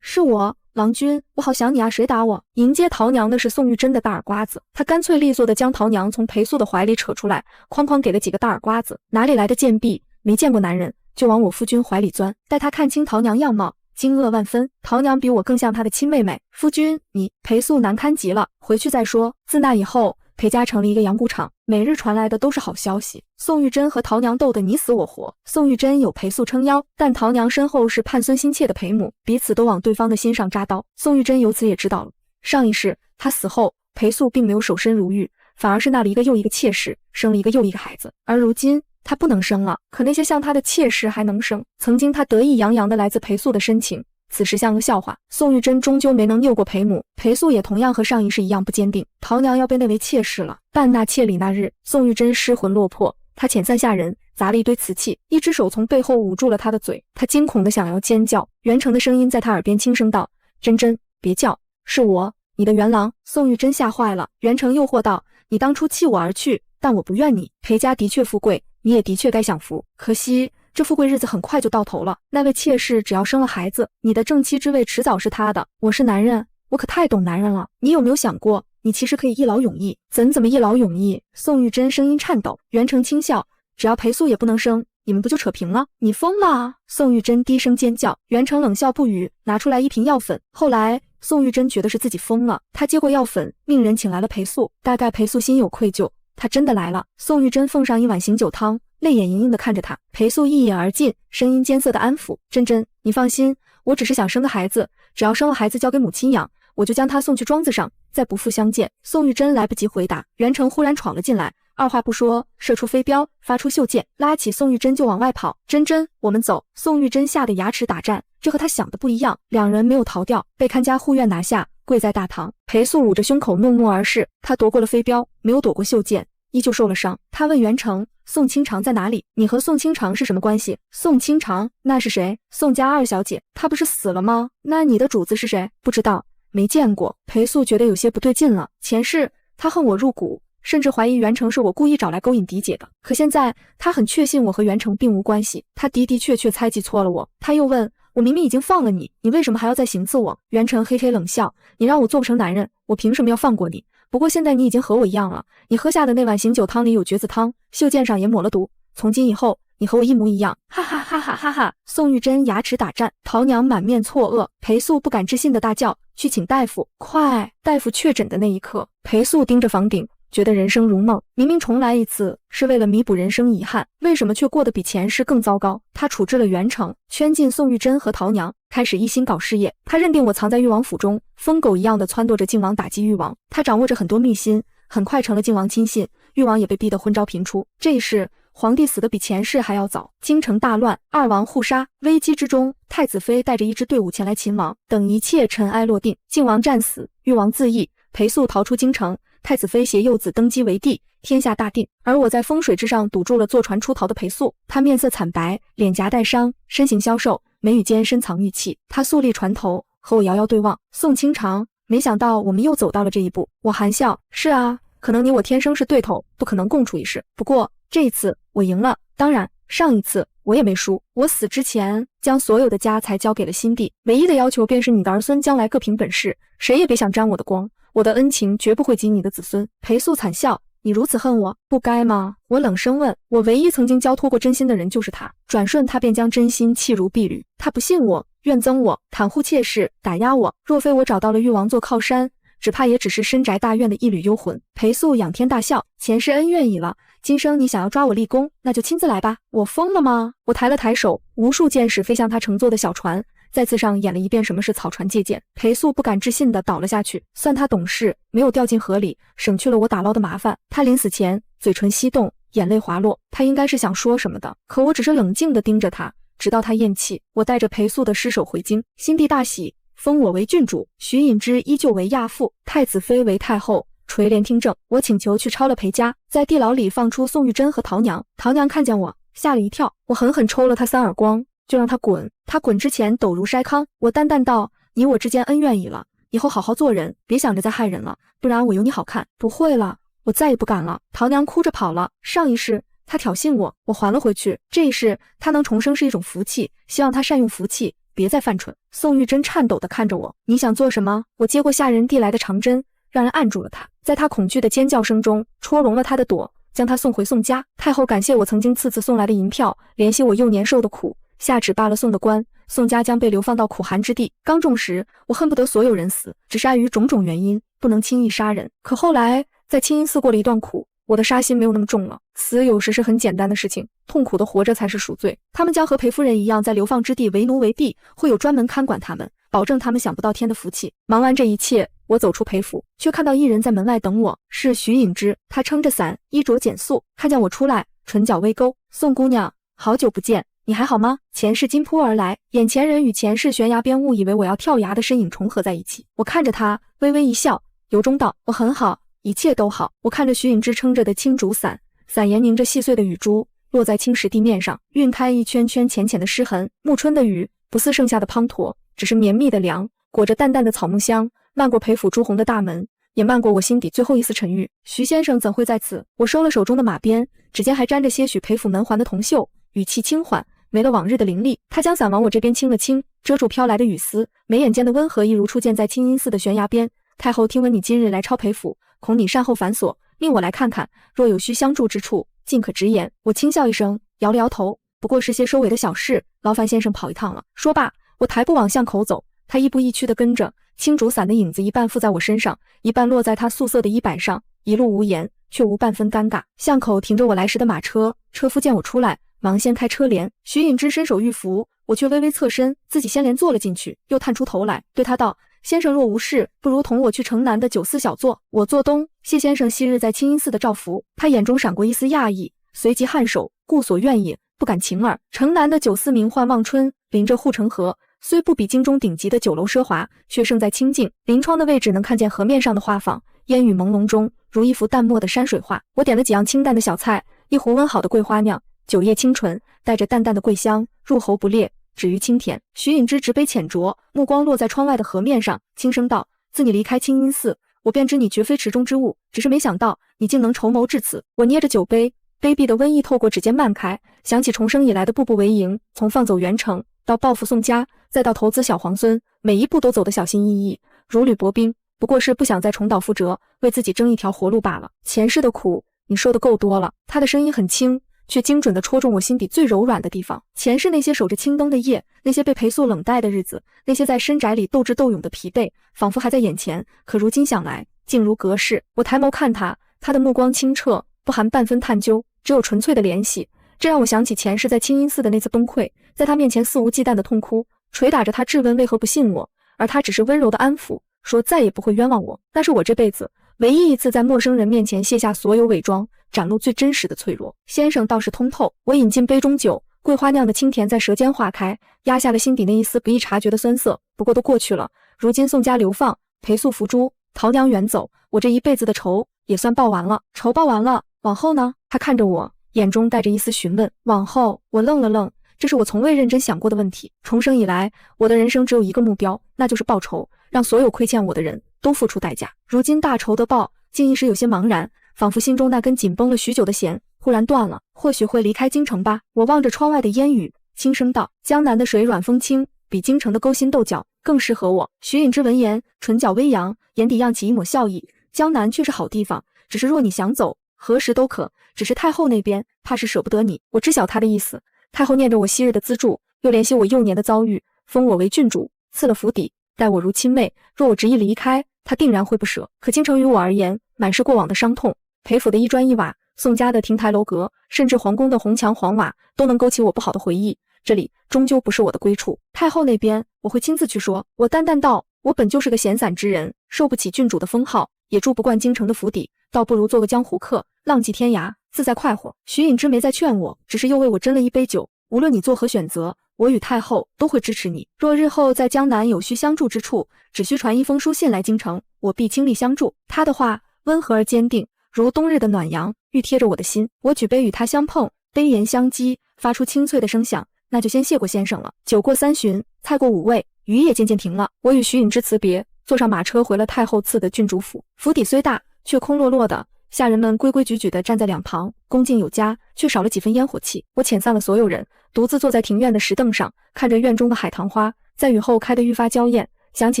是我。”郎君，我好想你啊！谁打我？迎接陶娘的是宋玉珍的大耳刮子，他干脆利索地将陶娘从裴素的怀里扯出来，哐哐给了几个大耳刮子。哪里来的贱婢，没见过男人就往我夫君怀里钻。待他看清陶娘样貌，惊愕万分。陶娘比我更像他的亲妹妹。夫君，你……裴素难堪极了，回去再说。自那以后，裴家成了一个养蛊场，每日传来的都是好消息。宋玉珍和陶娘斗得你死我活，宋玉珍有裴素撑腰，但陶娘身后是盼孙心切的裴母，彼此都往对方的心上扎刀。宋玉珍由此也知道了，上一世她死后，裴素并没有守身如玉，反而是纳了一个又一个妾室，生了一个又一个孩子。而如今她不能生了，可那些像她的妾室还能生。曾经她得意洋洋的来自裴素的深情，此时像个笑话。宋玉珍终究没能拗过裴母，裴素也同样和上一世一样不坚定。陶娘要被列为妾室了。办纳妾礼那日，宋玉珍失魂落魄，她遣散下人，砸了一堆瓷器，一只手从背后捂住了她的嘴。她惊恐的想要尖叫，袁成的声音在她耳边轻声道：“珍珍，别叫，是我，你的元郎。”宋玉珍吓坏了，袁成诱惑道：“你当初弃我而去，但我不怨你。裴家的确富贵，你也的确该享福，可惜这富贵日子很快就到头了。那位妾室只要生了孩子，你的正妻之位迟早是她的。我是男人，我可太懂男人了。你有没有想过，你其实可以一劳永逸？怎么一劳永逸？”宋玉珍声音颤抖。袁成轻笑：“只要裴素也不能生，你们不就扯平了？你疯了啊！”宋玉珍低声尖叫。袁成冷笑不语，拿出来一瓶药粉。后来宋玉珍觉得是自己疯了，她接过药粉，命人请来了裴素。大概裴素心有愧疚，她真的来了。宋玉珍奉上一碗醒酒汤，泪眼盈盈地看着他。裴素一饮而尽，声音艰涩地安抚：“珍珍，你放心，我只是想生个孩子，只要生了孩子交给母亲养，我就将他送去庄子上，再不复相见。”宋玉珍来不及回答，袁成忽然闯了进来，二话不说，射出飞镖，发出袖箭，拉起宋玉珍就往外跑。“珍珍，我们走！”宋玉珍吓得牙齿打颤，这和他想的不一样，两人没有逃掉，被看家护院拿下，跪在大堂。裴素捂着胸口怒目而视，他夺过了飞镖，没有躲过袖箭，依旧受了伤。他问袁成：“宋清长在哪里？你和宋清长是什么关系？”“宋清长？那是谁？”“宋家二小姐。”“她不是死了吗？那你的主子是谁？”“不知道，没见过。”裴素觉得有些不对劲了，前世他恨我入骨，甚至怀疑袁成是我故意找来勾引嫡姐的，可现在他很确信我和袁成并无关系，他的确猜忌错了我。他又问：“我明明已经放了你，你为什么还要再行刺我？”袁成嘿嘿冷笑：“你让我做不成男人，我凭什么要放过你？不过现在你已经和我一样了，你喝下的那碗醒酒汤里有蕨子汤，袖箭上也抹了毒，从今以后你和我一模一样！”哈哈哈哈哈哈！宋玉珍牙齿打颤，陶娘满面错愕，裴素不敢置信的大叫：“去请大夫，快！”大夫确诊的那一刻，裴素盯着房顶，觉得人生如梦，明明重来一次是为了弥补人生遗憾，为什么却过得比前世更糟糕？他处置了袁成，圈禁宋玉珍和陶娘，开始一心搞事业。他认定我藏在誉王府中，疯狗一样的撺掇着靖王打击誉王。他掌握着很多秘辛，很快成了靖王亲信，誉王也被逼得昏招频出。这一世皇帝死得比前世还要早，京城大乱，二王互杀。危机之中，太子妃带着一支队伍前来擒王，等一切尘埃落定，靖王战死，誉王自缢，裴素逃出京城，太子妃携幼子登基为帝，天下大定。而我在风水之上堵住了坐船出逃的裴素，他面色惨白，脸颊带伤，身形消瘦，眉宇间深藏玉气。他肃立船头，和我遥遥对望。宋清长，没想到我们又走到了这一步。我含笑：“是啊，可能你我天生是对头，不可能共处一室。不过这一次我赢了，当然上一次我也没输。我死之前将所有的家财交给了新帝，唯一的要求便是你的儿孙将来各凭本事，谁也别想沾我的光。我的恩情绝不会及你的子孙。”裴素惨笑：“你如此恨我，不该吗？”我冷声问：“我唯一曾经交托过真心的人就是他。”转瞬他便将真心弃如敝履。他不信我，怨憎我，袒护妾室，打压我。若非我找到了誉王做靠山，只怕也只是深宅大院的一缕幽魂。裴素仰天大笑：“前世恩怨已了，今生你想要抓我立功，那就亲自来吧。”我疯了吗？我抬了抬手，无数箭矢飞向他乘坐的小船，再次上演了一遍什么是草船借箭。裴素不敢置信地倒了下去，算他懂事，没有掉进河里，省去了我打捞的麻烦。他临死前嘴唇翕动，眼泪滑落，他应该是想说什么的，可我只是冷静地盯着他，直到他咽气。我带着裴素的尸首回京，新帝大喜，封我为郡主，徐引之依旧为亚父，太子妃为太后，垂帘听政。我请求去抄了裴家，在地牢里放出宋玉珍和陶娘。陶娘看见我，吓了一跳，我狠狠抽了她3耳光，就让他滚。他滚之前抖如筛糠。我淡淡道：你我之间恩怨已了，以后好好做人，别想着再害人了，不然我有你好看。不会了，我再也不敢了。陶娘哭着跑了。上一世她挑衅我，我还了回去。这一世她能重生是一种福气，希望她善用福气，别再犯蠢。宋玉珍颤抖地看着我，你想做什么？我接过下人递来的长针，让人按住了她，在她恐惧的尖叫声中戳聋了她的朵，将她送回宋家。太后感谢我曾经次送来的银票，怜惜我幼年受的苦，下旨罢了宋的官，宋家将被流放到苦寒之地。刚中时，我恨不得所有人死，只是碍于种种原因，不能轻易杀人。可后来在清音寺过了一段苦，我的杀心没有那么重了。死有时是很简单的事情，痛苦的活着才是赎罪。他们将和裴夫人一样，在流放之地为奴为婢，会有专门看管他们，保证他们享不到天的福气。忙完这一切，我走出裴府，却看到一人在门外等我，是徐颖之。他撑着伞，衣着简素，看见我出来，唇角微勾：宋姑娘，好久不见，你还好吗？前世金扑而来，眼前人与前世悬崖边误以为我要跳崖的身影重合在一起。我看着他，微微一笑，由衷道：我很好，一切都好。我看着徐颖之撑着的青竹伞，伞沿凝着细碎的雨珠，落在青石地面上，晕开一圈圈浅浅的湿痕。暮春的雨不似盛夏的滂沱，只是绵密的凉，裹着淡淡的草木香，漫过裴府朱红的大门，也漫过我心底最后一丝沉郁。徐先生怎会在此？我收了手中的马鞭，指尖还沾着些许裴府门环的铜锈，语气轻缓，没了往日的凌厉。他将伞往我这边倾了倾，遮住飘来的雨丝，眉眼间的温和一如初见在清音寺的悬崖边。太后听闻你今日来抄裴府，恐你善后反锁，令我来看看，若有需相助之处，尽可直言。我轻笑一声，摇了摇头，不过是些收尾的小事，劳烦先生跑一趟了。说罢，我抬步往巷口走，他亦步亦趋地跟着，青竹伞的影子一半附在我身上，一半落在他素色的衣摆上，一路无言，却无半分尴尬。巷口停着我来时的马车，车夫见我出来，忙掀开车帘。徐颖之伸手欲扶，我却微微侧身，自己先连坐了进去，又探出头来，对他道：先生若无事，不如同我去城南的酒肆小坐。我做东，谢先生昔日在清音寺的照拂。他眼中闪过一丝讶异，随即颔首，故所愿也，不敢情耳。城南的酒肆名唤望春，临着护城河，虽不比京中顶级的酒楼奢华，却胜在清静。临窗的位置能看见河面上的花舫，烟雨朦胧中如一幅淡漠的山水画。我点了几样清淡的小菜，一壶温好的桂花酿，酒液清纯，带着淡淡的桂香，入喉不烈，止于清甜。徐颖之执杯浅酌，目光落在窗外的河面上，轻声道：自你离开清音寺，我便知你绝非池中之物，只是没想到你竟能筹谋至此。我捏着酒杯，卑鄙的瘟疫透过指尖漫开，想起重生以来的步步为营，从放走袁成到报复宋家，再到投资小皇孙，每一步都走得小心翼翼，如履薄冰，不过是不想再重蹈覆辙，为自己争一条活路罢了。前世的苦你受得够多了。他的声音很轻，却精准地戳中我心底最柔软的地方。前世那些守着青灯的夜，那些被裴素冷待的日子，那些在深宅里斗智斗勇的疲惫，仿佛还在眼前，可如今想来，竟如隔世。我抬眸看他，他的目光清澈，不含半分探究，只有纯粹的怜惜。这让我想起前世在清音寺的那次崩溃，在他面前肆无忌惮的痛哭，捶打着他质问为何不信我，而他只是温柔的安抚，说再也不会冤枉我。那是我这辈子唯一一次在陌生人面前卸下所有伪装，展露最真实的脆弱。先生倒是通透。我饮进杯中酒，桂花酿的清甜在舌尖化开，压下了心底那一丝不易察觉的酸涩。不过都过去了，如今宋家流放，裴素伏诛，陶娘远走，我这一辈子的仇也算报完了。仇报完了，往后呢？他看着我，眼中带着一丝询问。往后，我愣了愣，这是我从未认真想过的问题。重生以来，我的人生只有一个目标，那就是报仇，让所有亏欠我的人都付出代价。如今大仇得报，竟一时有些茫然，仿佛心中那根紧绷了许久的弦忽然断了。或许会离开京城吧。我望着窗外的烟雨，轻声道：江南的水软风轻，比京城的勾心斗角更适合我。徐颖之闻言，唇角微扬，眼底漾起一抹笑意。江南却是好地方，只是若你想走，何时都可。只是太后那边怕是舍不得你。我知晓他的意思。太后念着我昔日的资助，又怜惜我幼年的遭遇，封我为郡主，赐了府邸，待我如亲妹。若我执意离开，她定然会不舍。可京城于我而言，满是过往的伤痛。裴府的一砖一瓦，宋家的亭台楼阁，甚至皇宫的红墙黄瓦，都能勾起我不好的回忆。这里终究不是我的归处。太后那边，我会亲自去说。我淡淡道：我本就是个闲散之人，受不起郡主的封号，也住不惯京城的府邸，倒不如做个江湖客，浪迹天涯，自在快活。徐颖之没再劝我，只是又为我斟了一杯酒。无论你作何选择，我与太后都会支持你。若日后在江南有需相助之处，只需传一封书信来京城，我必倾力相助。他的话温和而坚定，如冬日的暖阳，愈贴着我的心。我举杯与他相碰，杯沿相击，发出清脆的声响，那就先谢过先生了。酒过3巡，菜过5味，雨也渐渐停了。我与徐允之辞别，坐上马车回了太后赐的郡主府。府邸虽大，却空落落的，下人们规规矩矩地站在两旁，恭敬有加，却少了几分烟火气。我遣散了所有人，独自坐在庭院的石凳上，看着院中的海棠花，在雨后开得愈发娇艳。想起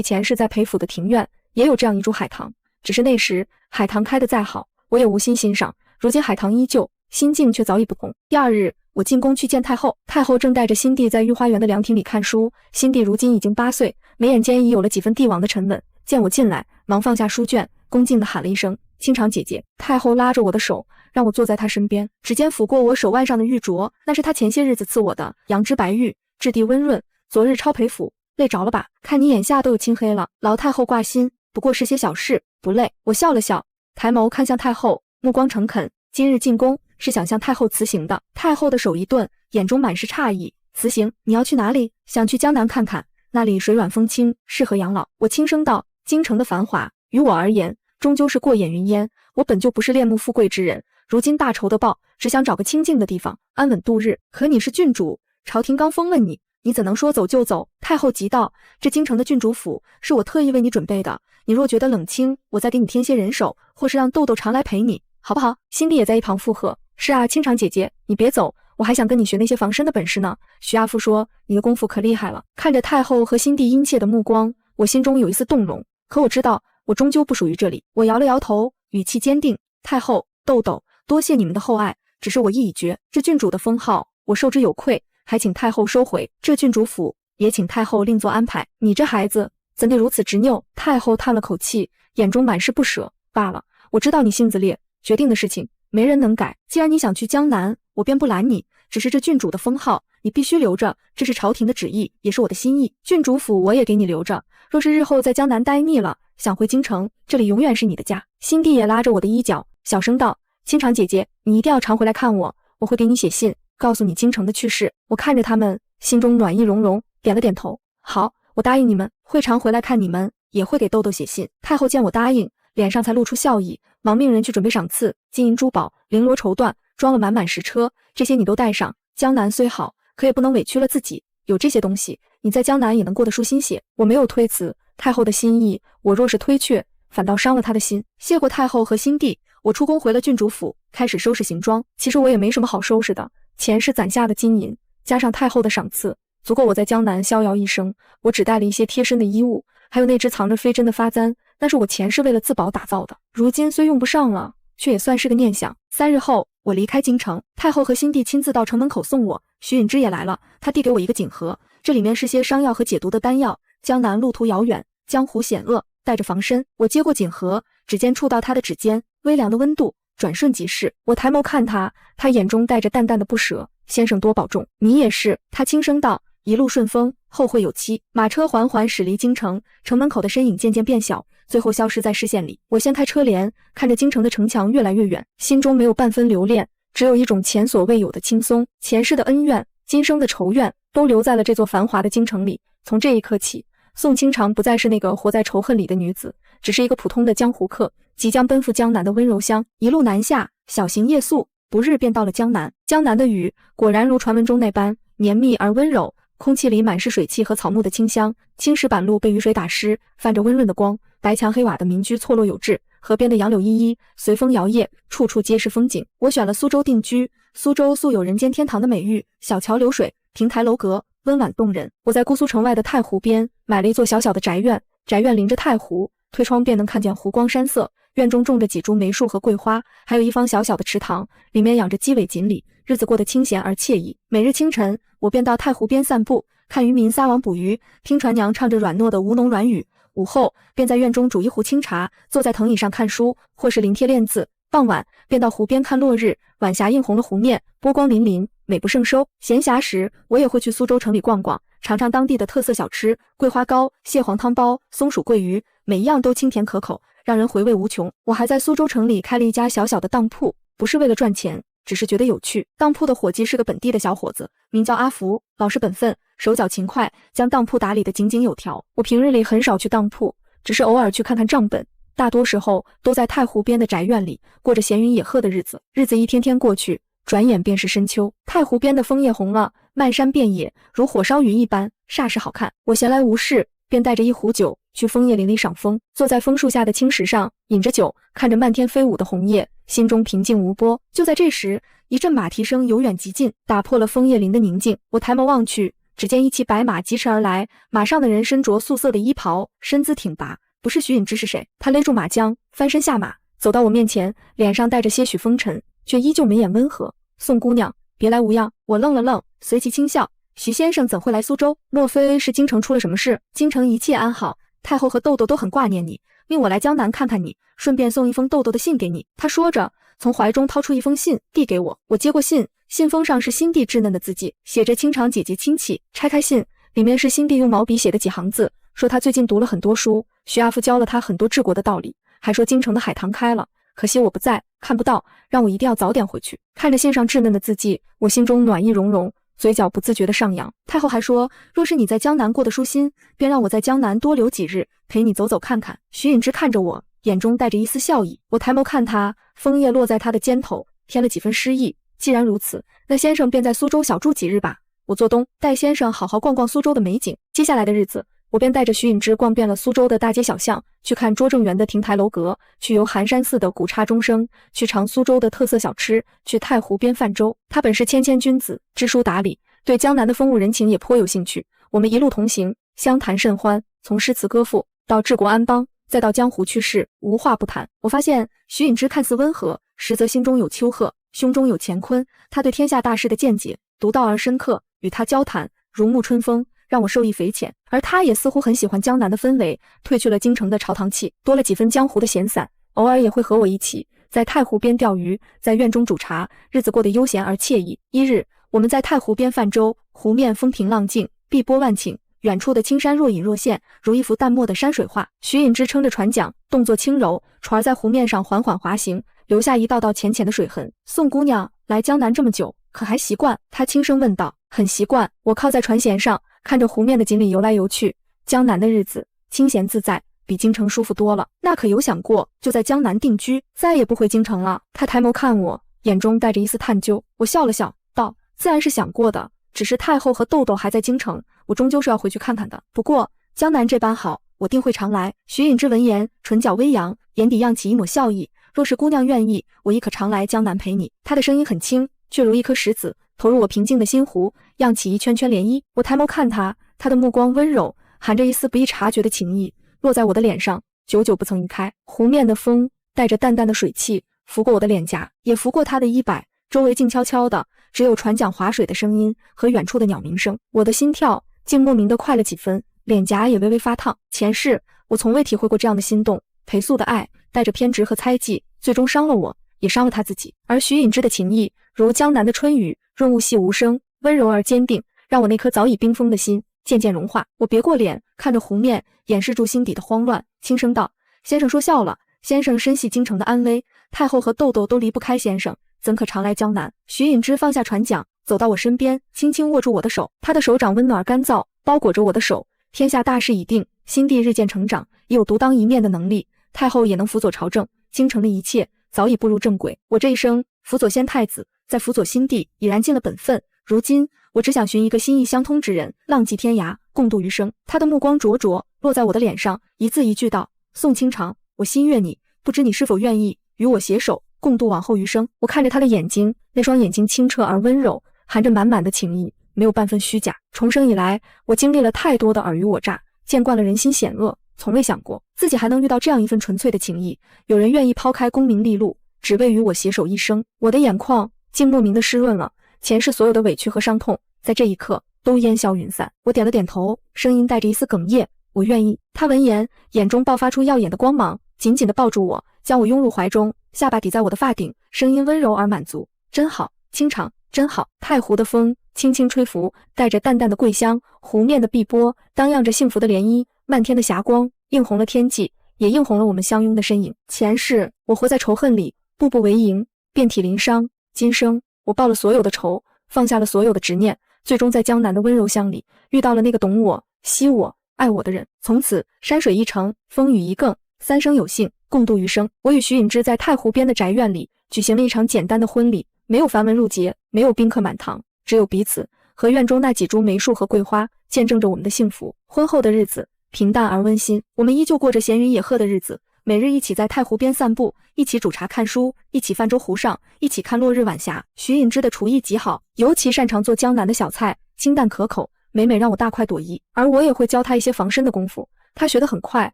前世在裴府的庭院，也有这样一株海棠，只是那时海棠开得再好，我也无心欣赏。如今海棠依旧，心境却早已不同。第2日，我进宫去见太后，太后正带着新帝在御花园的凉亭里看书。新帝如今已经8岁，眉眼间已有了几分帝王的沉稳。见我进来，忙放下书卷，恭敬地喊了一声清长姐姐。太后拉着我的手，让我坐在她身边，指尖抚过我手腕上的玉镯，那是她前些日子赐我的，羊脂白玉，质地温润。昨日抄裴府，累着了吧？看你眼下都有青黑了。劳太后挂心，不过是些小事，不累。我笑了笑，抬眸看向太后，目光诚恳。今日进宫是想向太后辞行的。太后的手一顿，眼中满是诧异。辞行？你要去哪里？想去江南看看，那里水软风轻，适合养老。我轻声道，京城的繁华于我而言终究是过眼云烟，我本就不是恋慕富贵之人，如今大仇的报，只想找个清静的地方安稳度日。可你是郡主，朝廷刚封了你，你怎能说走就走？太后急道，这京城的郡主府是我特意为你准备的，你若觉得冷清，我再给你添些人手，或是让豆豆常来陪你，好不好？新帝也在一旁附和，是啊，清长姐姐，你别走，我还想跟你学那些防身的本事呢。徐阿父说你的功夫可厉害了。看着太后和新帝殷切的目光，我心中有一丝动容，可我知道我终究不属于这里。我摇了摇头，语气坚定，太后、豆豆，多谢你们的厚爱，只是我意已决，这郡主的封号我受之有愧，还请太后收回。这郡主府也请太后另做安排。你这孩子怎地如此执拗？太后叹了口气，眼中满是不舍。罢了，我知道你性子烈，决定的事情没人能改。既然你想去江南，我便不拦你，只是这郡主的封号你必须留着，这是朝廷的旨意，也是我的心意。郡主府我也给你留着，若是日后在江南待腻了，想回京城，这里永远是你的家。新帝也拉着我的衣角，小声道，清长姐姐，你一定要常回来看我，我会给你写信，告诉你京城的趣事。我看着他们，心中暖意融融，点了点头。好，我答应你们，会常回来看你们，也会给豆豆写信。太后见我答应，脸上才露出笑意，忙命人去准备赏赐，金银珠宝、绫罗绸缎，装了满满10车，这些你都带上。江南虽好，可也不能委屈了自己，有这些东西，你在江南也能过得舒心些。我没有推辞太后的心意，我若是推却，反倒伤了她的心。谢过太后和新帝，我出宫回了郡主府，开始收拾行装。其实我也没什么好收拾的，钱是攒下的金银，加上太后的赏赐，足够我在江南逍遥一生。我只带了一些贴身的衣物，还有那只藏着飞针的发簪，那是我前世为了自保打造的，如今虽用不上了，却也算是个念想。3日后，我离开京城，太后和新帝亲自到城门口送我，徐允之也来了，他递给我一个锦盒，这里面是些伤药和解毒的丹药。江南路途遥远，江湖险恶，带着防身。我接过锦盒，指尖触到他的指尖，微凉的温度，转瞬即逝。我抬眸看他，他眼中带着淡淡的不舍。先生多保重，你也是。他轻声道，一路顺风，后会有期。马车缓缓驶离京城，城门口的身影渐渐变小，最后消失在视线里。我掀开车帘，看着京城的城墙越来越远，心中没有半分留恋，只有一种前所未有的轻松。前世的恩怨，今生的仇怨，都留在了这座繁华的京城里。从这一刻起，宋清长不再是那个活在仇恨里的女子，只是一个普通的江湖客，即将奔赴江南的温柔乡。一路南下，小行夜宿，不日便到了江南。江南的雨果然如传闻中那般绵密而温柔，空气里满是水汽和草木的清香。青石板路被雨水打湿，泛着温润的光，白墙黑瓦的民居错落有致，河边的杨柳依依，随风摇曳，处处皆是风景。我选了苏州定居，苏州素有人间天堂的美誉，小桥流水，亭台楼阁，温婉动人。我在姑苏城外的太湖边买了一座小小的宅院，宅院临着太湖，推窗便能看见湖光山色。院中种着几株梅树和桂花，还有一方小小的池塘，里面养着鸡尾锦鲤，日子过得清闲而惬意。每日清晨，我便到太湖边散步，看渔民撒网捕鱼，听船娘唱着软糯的吴侬软语。午后便在院中煮一壶清茶，坐在藤椅上看书，或是临帖练字。傍晚便到湖边看落日，晚霞映红了湖面，波光粼粼，美不胜收。闲暇时，我也会去苏州城里逛逛，尝尝当地的特色小吃，桂花糕、蟹黄汤包、松鼠桂鱼，每一样都清甜可口，让人回味无穷。我还在苏州城里开了一家小小的当铺，不是为了赚钱，只是觉得有趣。当铺的伙计是个本地的小伙子，名叫阿福，老实本分，手脚勤快，将当铺打理得井井有条。我平日里很少去当铺，只是偶尔去看看账本，大多时候都在太湖边的宅院里过着闲云野鹤的日子。日子一天天过去，转眼便是深秋。太湖边的枫叶红了，漫山遍野，如火烧云一般，煞是好看。我闲来无事，便带着一壶酒去枫叶林里赏枫，坐在枫树下的青石上，饮着酒，看着漫天飞舞的红叶，心中平静无波。就在这时，一阵马蹄声由远及近，打破了枫叶林的宁静。我抬眸望去，只见一骑白马疾驰而来，马上的人身着素色的衣袍，身姿挺拔，不是徐颖之是谁？他勒住马缰，翻身下马，走到我面前，脸上带着些许风尘，却依旧眉眼温和。宋姑娘，别来无恙。我愣了愣，随即轻笑。徐先生怎会来苏州？莫非是京城出了什么事？京城一切安好，太后和豆豆都很挂念你，命我来江南看看你，顺便送一封豆豆的信给你。他说着，从怀中掏出一封信递给我。我接过信，信封上是辛蒂稚嫩的字迹，写着清长姐姐亲戚。拆开信，里面是辛蒂用毛笔写的几行字，说他最近读了很多书，徐阿父教了他很多治国的道理，还说京城的海棠开了，可惜我不在，看不到，让我一定要早点回去。看着信上稚嫩的字迹，我心中暖意融融，嘴角不自觉地上扬。太后还说，若是你在江南过得舒心，便让我在江南多留几日，陪你走走看看。徐颖之看着我，眼中带着一丝笑意。我抬眸看他，枫叶落在他的肩头，添了几分诗意。既然如此，那先生便在苏州小住几日吧。我做东，带先生好好逛逛苏州的美景。接下来的日子，我便带着徐颖之逛遍了苏州的大街小巷，去看拙政园的亭台楼阁，去游寒山寺的古刹钟声，去尝苏州的特色小吃，去太湖边泛舟。他本是谦谦君子，知书达理，对江南的风物人情也颇有兴趣。我们一路同行，相谈甚欢，从诗词歌赋到治国安邦，再到江湖趣事，无话不谈。我发现徐颖之看似温和，实则心中有丘壑，胸中有乾坤。他对天下大事的见解独到而深刻，与他交谈如沐春风，让我受益匪浅。而他也似乎很喜欢江南的氛围，褪去了京城的朝堂气，多了几分江湖的闲散，偶尔也会和我一起在太湖边钓鱼，在院中煮茶，日子过得悠闲而惬意。一日，我们在太湖边泛舟，湖面风平浪静，碧波万顷，远处的青山若隐若现，如一幅淡墨的山水画。徐颖之撑着船桨，动作轻柔，船在湖面上缓缓滑行，留下一道道浅浅的水痕。宋姑娘，来江南这么久，可还习惯？她轻声问道。很习惯。我靠在船舷上，看着湖面的锦鲤游来游去。江南的日子清闲自在，比京城舒服多了。那可有想过就在江南定居，再也不回京城了？她抬眸看我，眼中带着一丝探究。我笑了笑，道：自然是想过的，只是太后和豆豆还在京城，我终究是要回去看看的。不过江南这般好，我定会常来。徐颖之闻言，唇角微扬，眼底漾起一抹笑意。若是姑娘愿意，我亦可常来江南陪你。她的声音很轻，却如一颗石子，投入我平静的心湖，漾起一圈圈涟漪。我抬眸看她，她的目光温柔，含着一丝不易察觉的情意，落在我的脸上，久久不曾移开。湖面的风带着淡淡的水汽，拂过我的脸颊，也拂过她的衣摆，周围静悄悄的，只有船桨划水的声音和远处的鸟鸣声。我的心跳竟莫名的快了几分，脸颊也微微发烫。前世我从未体会过这样的心动，裴素的爱带着偏执和猜忌，最终伤了我，也伤了他自己。而徐颖之的情意如江南的春雨，润物细无声，温柔而坚定，让我那颗早已冰封的心渐渐融化。我别过脸，看着湖面，掩饰住心底的慌乱，轻声道：先生说笑了，先生深系京城的安危，太后和豆豆都离不开先生，怎可常来江南？徐颖之放下船桨，走到我身边，轻轻握住我的手。他的手掌温暖而干燥，包裹着我的手。天下大势已定，新帝日渐成长，也有独当一面的能力，太后也能辅佐朝政，京城的一切早已步入正轨。我这一生辅佐先太子，再辅佐新帝，已然尽了本分。如今我只想寻一个心意相通之人，浪迹天涯，共度余生。他的目光灼灼，落在我的脸上，一字一句道：宋清长，我心悦你，不知你是否愿意与我携手，共度往后余生。我看着他的眼睛，那双眼睛清澈而温柔，含着满满的情意，没有半分虚假。重生以来，我经历了太多的尔虞我诈，见惯了人心险恶，从未想过自己还能遇到这样一份纯粹的情谊。有人愿意抛开功名利禄，只为与我携手一生。我的眼眶竟莫名的湿润了，前世所有的委屈和伤痛，在这一刻都烟消云散。我点了点头，声音带着一丝哽咽：我愿意。他闻言，眼中爆发出耀眼的光芒，紧紧地抱住我，将我拥入怀中，下巴抵在我的发顶，声音温柔而满足：真好，清长，真好。太湖的风轻轻吹拂，带着淡淡的桂香，湖面的碧波荡漾着幸福的涟漪，漫天的霞光映红了天际，也映红了我们相拥的身影。前世我活在仇恨里，步步为营，遍体鳞伤。今生我报了所有的仇，放下了所有的执念，最终在江南的温柔乡里遇到了那个懂我、惜我、爱我的人。从此山水一程，风雨一更，三生有幸，共度余生。我与徐颖之在太湖边的宅院里举行了一场简单的婚礼，没有繁文缛节，没有宾客满堂，只有彼此和院中那几株梅树和桂花，见证着我们的幸福。婚后的日子平淡而温馨，我们依旧过着闲云野鹤的日子，每日一起在太湖边散步，一起煮茶看书，一起泛舟湖上，一起看落日晚霞。徐颖之的厨艺极好，尤其擅长做江南的小菜，清淡可口，每每让我大快朵颐。而我也会教他一些防身的功夫，他学得很快，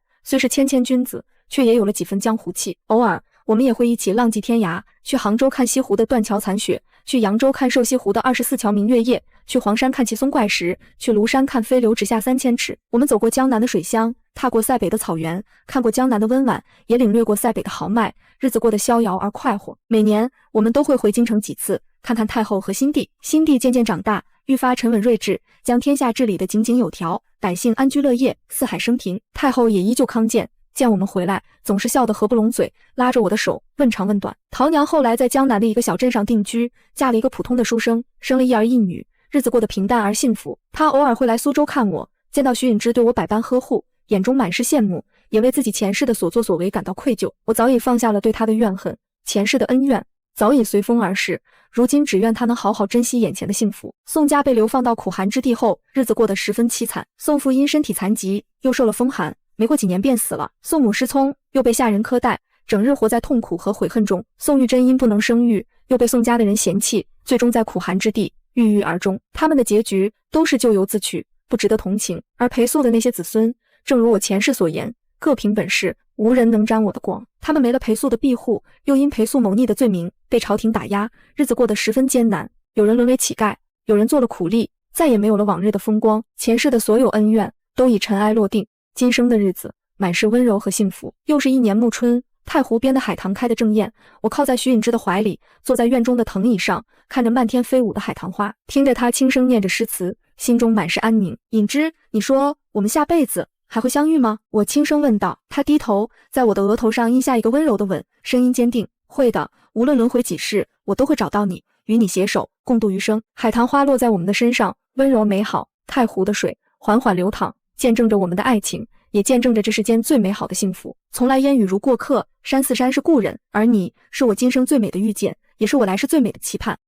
虽是谦谦君子，却也有了几分江湖气。偶尔我们也会一起浪迹天涯，去杭州看西湖的断桥残雪，去扬州看瘦西湖的24桥明月夜，去黄山看奇松怪石，去庐山看飞流直下3000尺。我们走过江南的水乡，踏过塞北的草原，看过江南的温婉，也领略过塞北的豪迈，日子过得逍遥而快活。每年我们都会回京城几次，看看太后和新帝。新帝渐渐长大，愈发沉稳睿智，将天下治理得井井有条，百姓安居乐业，四海升平。太后也依旧康健，见我们回来，总是笑得合不拢嘴，拉着我的手问长问短。陶娘后来在江南的一个小镇上定居，嫁了一个普通的书生，生了1儿1女，日子过得平淡而幸福。她偶尔会来苏州看我，见到徐颖之对我百般呵护，眼中满是羡慕，也为自己前世的所作所为感到愧疚。我早已放下了对她的怨恨，前世的恩怨早已随风而逝，如今只愿她能好好珍惜眼前的幸福。宋家被流放到苦寒之地后，日子过得十分凄惨。宋父因身体残疾，又受了风寒，没过几年便死了。宋母失聪，又被下人苛待，整日活在痛苦和悔恨中。宋玉珍因不能生育，又被宋家的人嫌弃，最终在苦寒之地郁郁而终。他们的结局都是咎由自取，不值得同情。而裴素的那些子孙，正如我前世所言，各凭本事，无人能沾我的光。他们没了裴素的庇护，又因裴素谋逆的罪名被朝廷打压，日子过得十分艰难。有人沦为乞丐，有人做了苦力，再也没有了往日的风光。前世的所有恩怨都已尘埃落定，今生的日子满是温柔和幸福。又是一年暮春，太湖边的海棠开得正艳，我靠在徐颖之的怀里，坐在院中的藤椅上，看着漫天飞舞的海棠花，听着他轻声念着诗词，心中满是安宁。颖之，你说我们下辈子还会相遇吗？我轻声问道。他低头在我的额头上印下一个温柔的吻，声音坚定，会的，无论轮回几世，我都会找到你，与你携手共度余生。海棠花落在我们的身上，温柔美好。太湖的水缓缓流淌，见证着我们的爱情，也见证着这世间最美好的幸福。从来烟雨如过客，山似山是故人，而你是我今生最美的遇见，也是我来世最美的期盼。